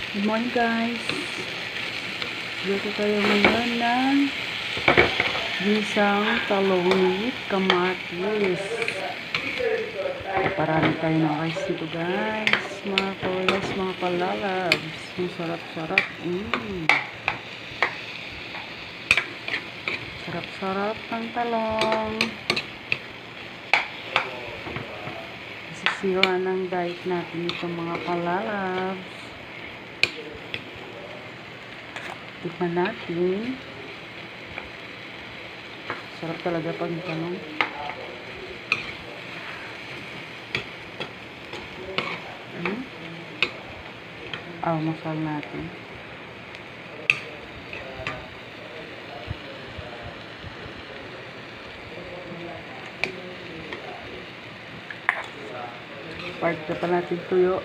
Good morning guys. Luto tayo ngayon ng gisang talong with kamatis. Parami tayo ng rice dito guys. Mga kolas, mga palalabs. Ang sarap-sarap. Sarap-sarap ng talong. Sisira ng diet natin itong mga palalabs. Tikman natin. Sarap talaga pag talong. Masal natin. Part na pa natin tuyo.